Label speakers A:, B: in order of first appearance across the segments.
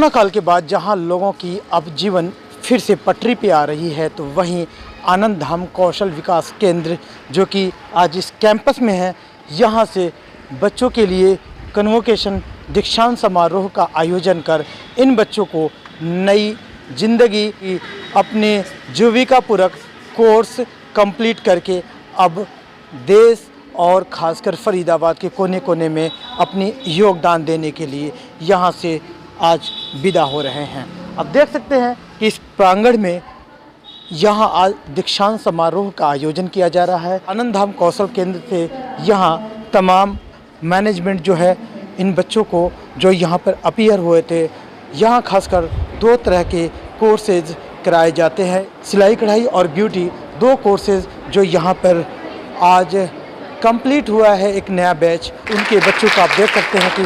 A: Corona काल के बाद जहां लोगों की अब जीवन फिर से पटरी पे आ रही है, तो वहीं आनंद धाम कौशल विकास केंद्र जो कि आज इस कैंपस में है, यहां से बच्चों के लिए कन्वोकेशन दीक्षांत समारोह का आयोजन कर इन बच्चों को नई जिंदगी की अपने जीविका पूरक कोर्स कंप्लीट करके अब देश और ख़ासकर फरीदाबाद के कोने कोने में अपनी योगदान देने के लिए यहाँ से आज विदा हो रहे हैं। अब देख सकते हैं कि इस प्रांगण में यहाँ आज दीक्षांत समारोह का आयोजन किया जा रहा है। आनंद धाम कौशल केंद्र से यहाँ तमाम मैनेजमेंट जो है इन बच्चों को जो यहाँ पर अपीयर हुए थे, यहाँ खासकर 2 तरह के कोर्सेज कराए जाते हैं, सिलाई कढ़ाई और ब्यूटी, 2 कोर्सेज जो यहाँ पर आज कंप्लीट हुआ है। एक नया बैच उनके बच्चों का आप देख सकते हैं कि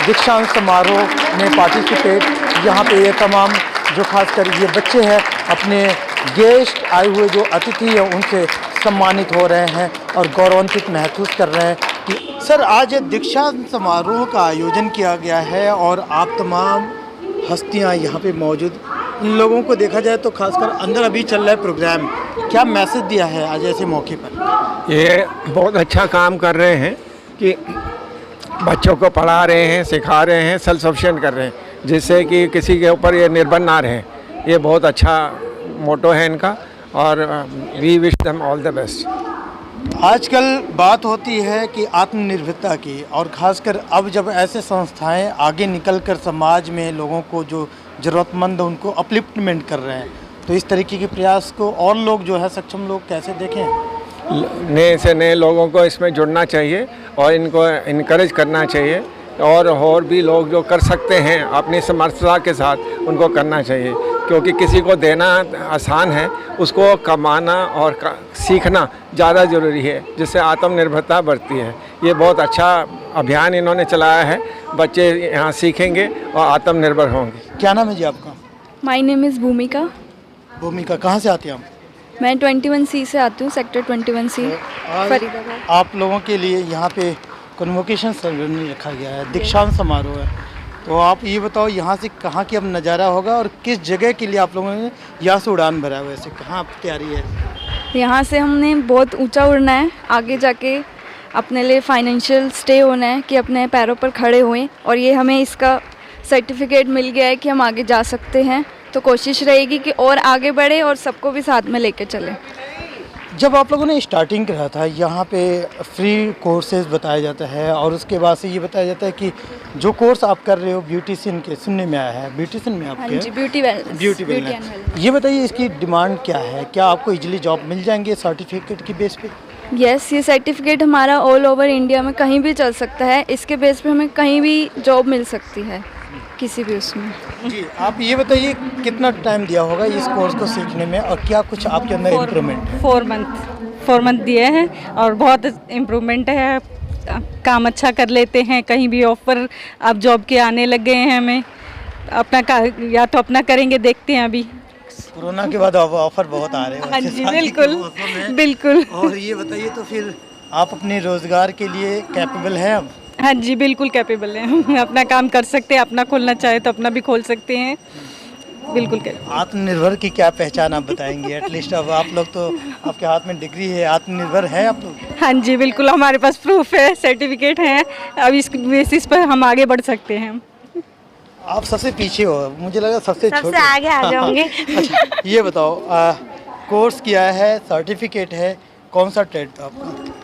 A: दीक्षांत समारोह में पार्टिसिपेट यहाँ पे ये तमाम जो खासकर ये बच्चे हैं अपने गेस्ट आए हुए जो अतिथि हैं उनसे सम्मानित हो रहे हैं और गौरवान्वित महसूस कर रहे हैं कि सर आज दीक्षांत समारोह का आयोजन किया गया है और आप तमाम हस्तियाँ यहाँ पे मौजूद। इन लोगों को देखा जाए तो खासकर अंदर अभी चल रहा है प्रोग्राम, क्या मैसेज दिया है आज ऐसे मौके पर?
B: ये बहुत अच्छा काम कर रहे हैं कि बच्चों को पढ़ा रहे हैं, सिखा रहे हैं, सेल्फ सफिशिएंट कर रहे हैं, जिससे कि किसी के ऊपर ये निर्भर ना रहे। ये बहुत अच्छा मोटो है इनका और we wish them all the best.
A: आजकल बात होती है कि आत्मनिर्भरता की, और ख़ासकर अब जब ऐसे संस्थाएं आगे निकलकर समाज में लोगों को जो ज़रूरतमंद उनको अपलिफ्टमेंट कर रहे हैं, तो इस तरीके के प्रयास को और लोग जो है सक्षम लोग कैसे देखें?
B: नए से नए लोगों को इसमें जुड़ना चाहिए और इनको इनकरेज करना चाहिए और भी लोग जो कर सकते हैं अपनी समर्थता के साथ उनको करना चाहिए, क्योंकि किसी को देना आसान है, उसको कमाना और सीखना ज़्यादा ज़रूरी है, जिससे आत्मनिर्भरता बढ़ती है। ये बहुत अच्छा अभियान इन्होंने चलाया है, बच्चे यहाँ सीखेंगे और आत्मनिर्भर होंगे।
A: क्या नाम है जी आपका?
C: माय नेम इज़ भूमिका।
A: भूमिका, कहाँ से आती हैं आप?
C: मैं 21C से आती हूँ, सेक्टर 21C फरीदाबाद।
A: आप लोगों के लिए यहाँ पे कन्वोकेशन सेरेमनी रखा गया है, दीक्षांत समारोह है, तो आप ये बताओ यहाँ से कहाँ की अब नज़ारा होगा और किस जगह के लिए आप लोगों ने यहाँ से उड़ान भरा है? वैसे कहाँ आप तैयारी है?
C: यहाँ से हमने बहुत ऊंचा उड़ना है, आगे जाके अपने लिए फाइनेंशियल स्टे होना है कि अपने पैरों पर खड़े हुए, और ये हमें इसका सर्टिफिकेट मिल गया है कि हम आगे जा सकते हैं। तो कोशिश रहेगी कि और आगे बढ़े और सबको भी साथ में लेके चले।
A: जब आप लोगों ने स्टार्टिंग करा था यहाँ पे फ्री कोर्सेज बताया जाता है और उसके बाद से ये बताया जाता है कि जो कोर्स आप कर रहे हो ब्यूटिशियन के, सुनने में आया है ब्यूटिशियन में आपके?
C: हाँ जी, ब्यूटी वेलनेस।
A: ये बताइए इसकी डिमांड क्या है, क्या आपको इजीली जॉब मिल जाएंगे सर्टिफिकेट की बेस पे?
C: यस, ये सर्टिफिकेट हमारा ऑल ओवर इंडिया में कहीं भी चल सकता है, इसके बेस पे हमें कहीं भी जॉब मिल सकती है, किसी भी उसमें। जी,
A: आप ये बताइए कितना टाइम दिया होगा इस कोर्स को सीखने में और क्या कुछ आपके अंदर इम्प्रूवमेंट?
D: 4 मंथ दिए हैं और बहुत इम्प्रूवमेंट है, काम अच्छा कर लेते हैं, कहीं भी ऑफर अब जॉब के आने लग गए हैं, हमें या तो अपना करेंगे, देखते हैं। अभी
A: कोरोना के बाद ऑफर बहुत आ रहे हैं।
D: हाँ जी, बिल्कुल बिल्कुल।
A: और ये बताइए तो फिर आप अपने रोजगार के लिए कैपेबल हैं अब?
D: हाँ जी, बिल्कुल कैपेबल है, अपना काम कर सकते हैं, अपना खोलना चाहे तो अपना भी खोल सकते हैं, बिल्कुल।
A: आत्मनिर्भर की क्या पहचान आप बताएंगे? एटलीस्ट अब आप लोग तो, आपके हाथ में डिग्री है, आत्मनिर्भर है आप लोग?
D: हाँ जी, बिल्कुल, हमारे पास प्रूफ है, सर्टिफिकेट है, अब इस बेसिस पर हम आगे बढ़ सकते हैं।
A: आप सबसे पीछे हो, मुझे लगा सबसे छोटे
D: आगे आ जाओगे।
A: अच्छा, ये बताओ कोर्स किया है, सर्टिफिकेट है, कौन सा ट्रेड था आपका?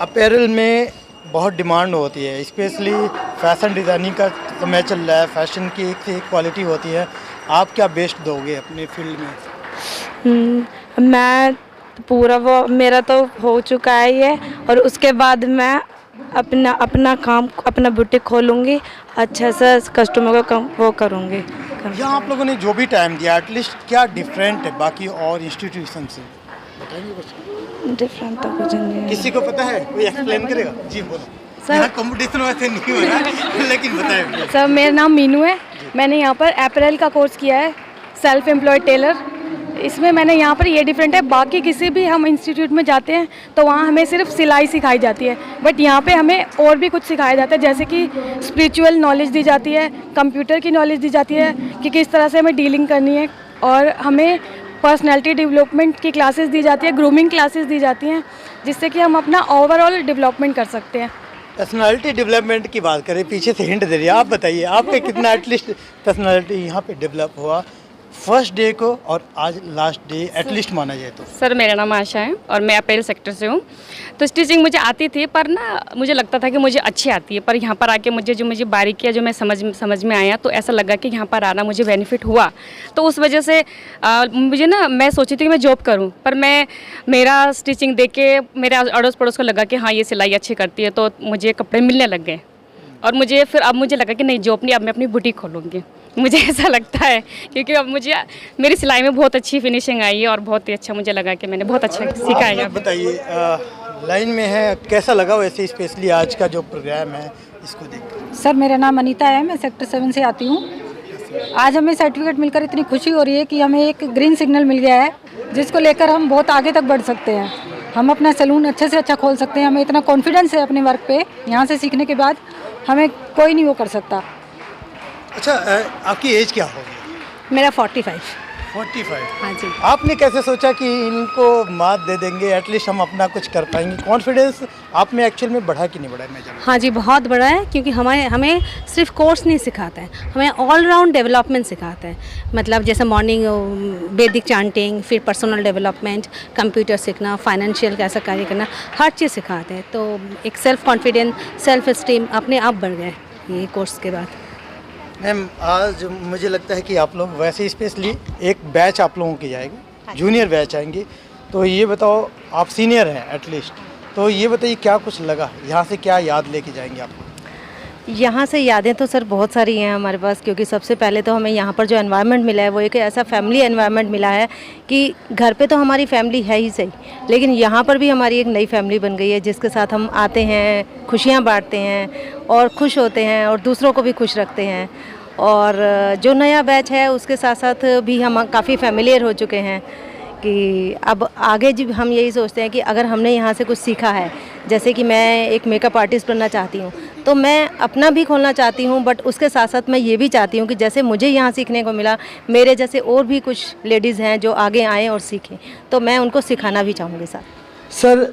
A: अपैरल में बहुत डिमांड होती है, स्पेशली फैशन डिज़ाइनिंग का समय चल रहा है, फैशन की एक से एक क्वालिटी होती है, आप क्या बेस्ट दोगे अपने फील्ड में?
E: मैं पूरा वो मेरा तो हो चुका है ये, और उसके बाद मैं अपना काम, अपना बुटीक खोलूँगी, अच्छा से कस्टमर को वो करूँगी।
A: यहाँ आप लोगों ने जो भी टाइम दिया, एटलीस्ट क्या डिफरेंट है बाकी और इंस्टीट्यूशन से, बताइए कुछ।
E: डिफरेंट तो कुछ नहीं है।
A: किसी को पता है, कोई एक्सप्लेन करेगा? जी बोलो।
E: सर,
A: कंपटीशन वैसे नहीं हो रहा लेकिन बताएं।
F: सर, मेरा नाम मीनू है, मैंने यहाँ पर अपैरल का कोर्स किया है, सेल्फ एम्प्लॉयड टेलर। इसमें मैंने यहाँ पर ये डिफरेंट है, बाकी किसी भी हम इंस्टीट्यूट में जाते हैं तो वहाँ हमें सिर्फ सिलाई सिखाई जाती है, बट यहाँ पे हमें और भी कुछ सिखाया जाता है, जैसे कि स्पिरिचुअल नॉलेज दी जाती है, कंप्यूटर की नॉलेज दी जाती है कि किस तरह से हमें डीलिंग करनी है, और हमें पर्सनैलिटी डेवलपमेंट की क्लासेस दी जाती है, ग्रूमिंग क्लासेस दी जाती हैं, जिससे कि हम अपना ओवरऑल डेवलपमेंट कर सकते हैं।
A: पर्सनालिटी डेवलपमेंट की बात करें, पीछे से हिंट दे रही है, आप बताइए आपका कितना एटलीस्ट पर्सनालिटी यहाँ पे डेवलप हुआ फर्स्ट डे को और आज लास्ट डे एटलीस्ट माना जाए तो?
G: सर मेरा नाम आशा है और मैं अपैरल सेक्टर से हूँ। तो स्टिचिंग मुझे आती थी, पर ना मुझे लगता था कि मुझे अच्छी आती है, पर यहाँ पर आके मुझे बारीकियाँ जो मैं समझ में आया, तो ऐसा लगा कि यहाँ पर आना मुझे बेनिफिट हुआ। तो उस वजह से मुझे ना, मैं सोची थी कि मैं जॉब करूँ, पर मेरा स्टिचिंग देख के मेरे अड़ोस पड़ोस को लगा कि हाँ ये सिलाई अच्छी करती है, तो मुझे कपड़े मिलने लग गए, और अब मुझे लगा कि नहीं जॉब नहीं, अब मैं अपनी बुटीक खोलूँगी। मुझे ऐसा लगता है क्योंकि अब मुझे मेरी सिलाई में बहुत अच्छी फिनिशिंग आई है और बहुत ही अच्छा मुझे लगा कि मैंने बहुत अच्छा सीखा है।
A: बताइए लाइन में है, कैसा लगा वैसे स्पेशली आज का जो प्रोग्राम है इसको देख?
H: सर मेरा नाम अनीता है, मैं सेक्टर 7 से आती हूँ। आज हमें सर्टिफिकेट मिलकर इतनी खुशी हो रही है कि हमें एक ग्रीन सिग्नल मिल गया है, जिसको लेकर हम बहुत आगे तक बढ़ सकते हैं। हम अपना सैलून अच्छे से अच्छा खोल सकते हैं। हमें इतना कॉन्फिडेंस है अपने वर्क पे, यहाँ से सीखने के बाद हमें कोई नहीं वो कर सकता।
A: अच्छा आपकी एज क्या होगी?
H: मेरा 45।
A: 45?
H: हाँ जी।
A: आपने कैसे सोचा कि इनको मात दे देंगे, एटलीस्ट हम अपना कुछ कर पाएंगे? कॉन्फिडेंस आप में एक्चुअल में बढ़ा कि नहीं बढ़ा? मैं
I: हाँ जी, बहुत बड़ा है, क्योंकि हमें सिर्फ कोर्स नहीं सिखाता है, हमें ऑल राउंड डेवलपमेंट सिखाता है। मतलब जैसे मॉर्निंग वैदिक चांटिंग, फिर पर्सनल डेवलपमेंट, कंप्यूटर सीखना, फाइनेंशियल कैसा कार्य करना, हर चीज़ सिखाते हैं। तो एक सेल्फ कॉन्फिडेंस, सेल्फ एस्टीम अपने आप बढ़ गए ये कोर्स के बाद।
A: मैम आज मुझे लगता है कि आप लोग वैसे स्पेशली एक बैच आप लोगों की जाएगी, जूनियर बैच आएंगे, तो ये बताओ आप सीनियर हैं एटलीस्ट, तो ये बताइए क्या कुछ लगा यहाँ से, क्या याद लेके जाएंगे आप?
I: यहाँ से यादें तो सर बहुत सारी हैं हमारे पास, क्योंकि सबसे पहले तो हमें यहाँ पर जो एनवायरनमेंट मिला है वो एक ऐसा फैमिली एनवायरनमेंट मिला है कि घर पे तो हमारी फैमिली है ही सही, लेकिन यहाँ पर भी हमारी एक नई फैमिली बन गई है, जिसके साथ हम आते हैं, खुशियाँ बांटते हैं और खुश होते हैं और दूसरों को भी खुश रखते हैं। और जो नया बैच है उसके साथ साथ भी हम काफ़ी फैमिलियर हो चुके हैं कि अब आगे जब हम यही सोचते हैं कि अगर हमने यहाँ से कुछ सीखा है, जैसे कि मैं एक मेकअप आर्टिस्ट बनना चाहती हूँ, तो मैं अपना भी खोलना चाहती हूँ, बट उसके साथ साथ मैं ये भी चाहती हूँ कि जैसे मुझे यहाँ सीखने को मिला, मेरे जैसे और भी कुछ लेडीज़ हैं जो आगे आएँ और सीखें, तो मैं उनको सिखाना भी चाहूँगी साथ।
A: सर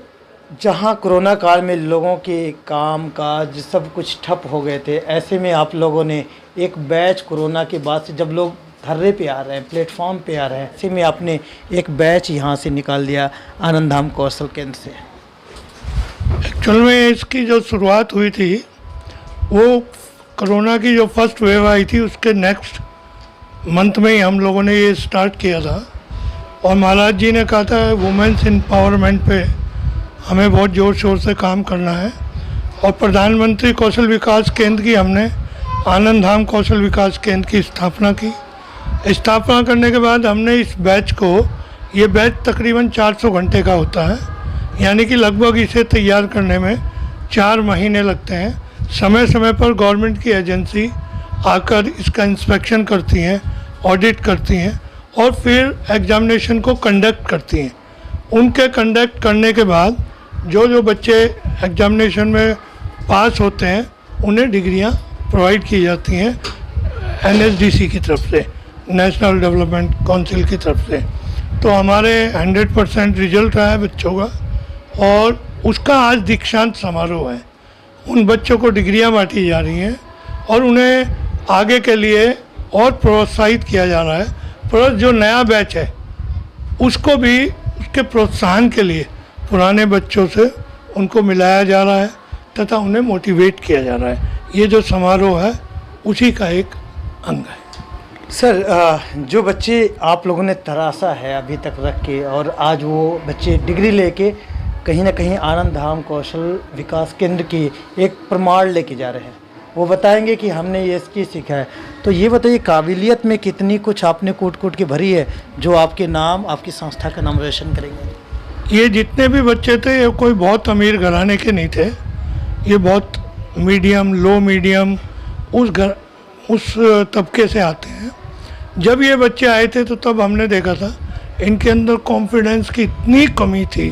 A: जहाँ कोरोना काल में लोगों के काम काज सब कुछ ठप हो गए थे, ऐसे में आप लोगों ने एक बैच कोरोना के बाद से जब लोग धर्रे पे आ रहे हैं, प्लेटफॉर्म पे आ रहे हैं, ऐसे में आपने एक बैच यहाँ से निकाल दिया आनंद धाम कौशल केंद्र से।
J: एक्चुअल में इसकी जो शुरुआत हुई थी वो कोरोना की जो फर्स्ट वेव आई थी उसके नेक्स्ट मंथ में ही हम लोगों ने ये स्टार्ट किया था, और महाराज जी ने कहा था वुमेन्स एम्पावरमेंट पे हमें बहुत ज़ोर शोर से काम करना है, और प्रधानमंत्री कौशल विकास केंद्र की हमने आनंद धाम कौशल विकास केंद्र की स्थापना की। स्थापना करने के बाद हमने इस बैच को, ये बैच तकरीबन 400 घंटे का होता है, यानी कि लगभग इसे तैयार करने में 4 महीने लगते हैं। समय समय पर गवर्नमेंट की एजेंसी आकर इसका इंस्पेक्शन करती हैं, ऑडिट करती हैं और फिर एग्जामिनेशन को कंडक्ट करती हैं। उनके कंडक्ट करने के बाद जो बच्चे एग्जामिनेशन में पास होते हैं उन्हें डिग्रियां प्रोवाइड की जाती हैं NSDC की तरफ से, नेशनल डेवलपमेंट काउंसिल की तरफ से। तो हमारे 100% रिजल्ट रहा है बच्चों का, और उसका आज दीक्षांत समारोह है। उन बच्चों को डिग्रियां बांटी जा रही हैं और उन्हें आगे के लिए और प्रोत्साहित किया जा रहा है। प्लस जो नया बैच है उसको भी उसके प्रोत्साहन के लिए पुराने बच्चों से उनको मिलाया जा रहा है तथा उन्हें मोटिवेट किया जा रहा है। ये जो समारोह है उसी का एक अंग है।
A: सर जो बच्चे आप लोगों ने तराशा है अभी तक रख के, और आज वो बच्चे डिग्री लेके कहीं ना कहीं आनंद धाम कौशल विकास केंद्र की एक प्रमाण लेके जा रहे हैं, वो बताएंगे कि हमने ये इसकी सीखा है, तो ये बताइए काबिलियत में कितनी कुछ आपने कूट कूट के भरी है जो आपके नाम, आपकी संस्था का नाम रोशन करेंगे?
J: ये जितने भी बच्चे थे ये कोई बहुत अमीर घराने के नहीं थे, ये बहुत मीडियम, लो मीडियम उस तबके से आते हैं। जब ये बच्चे आए थे तो तब हमने देखा था इनके अंदर कॉन्फिडेंस की इतनी कमी थी,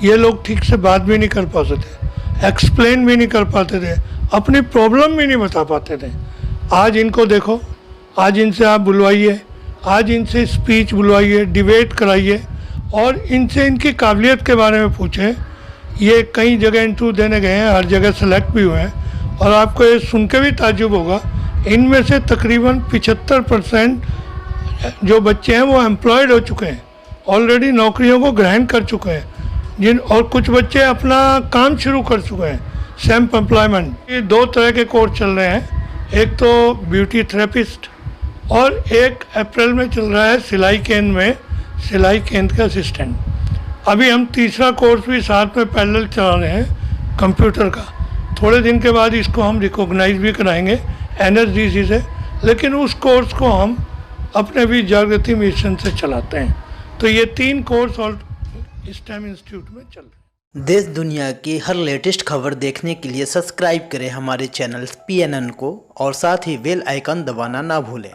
J: ये लोग ठीक से बात भी नहीं कर पाते थे, एक्सप्लेन भी नहीं कर पाते थे, अपनी प्रॉब्लम भी नहीं बता पाते थे। आज इनको देखो, आज इनसे आप बुलवाइए, आज इनसे स्पीच बुलवाइए, डिबेट कराइए और इनसे इनकी काबिलियत के बारे में पूछें। ये कई जगह इंटरव्यू देने गए हैं, हर जगह सेलेक्ट भी हुए हैं और आपको ये सुन के भी ताज्जुब होगा, इनमें से तकरीबन 75% जो बच्चे हैं वो एम्प्लॉयड हो चुके हैं, ऑलरेडी नौकरियों को ग्रहण कर चुके हैं, और कुछ बच्चे अपना काम शुरू कर चुके हैं, सेल्फ एम्प्लॉयमेंट। ये 2 तरह के कोर्स चल रहे हैं, एक तो ब्यूटी थेरेपिस्ट और एक अप्रैल में चल रहा है सिलाई केंद्र में सिलाई केंद्र का असिस्टेंट। अभी हम तीसरा कोर्स भी साथ में पैरेलल चला रहे हैं कंप्यूटर का। थोड़े दिन के बाद इसको हम रिकॉग्नाइज भी कराएंगे NSDC से, लेकिन उस कोर्स को हम अपने भी जागृति मिशन से चलाते हैं। तो ये 3 कोर्स और STEM इंस्टीट्यूट में चल रहे हैं।
A: देश दुनिया की हर लेटेस्ट खबर देखने के लिए सब्सक्राइब करें हमारे चैनल PNN को और साथ ही बेल आइकन दबाना ना भूलें।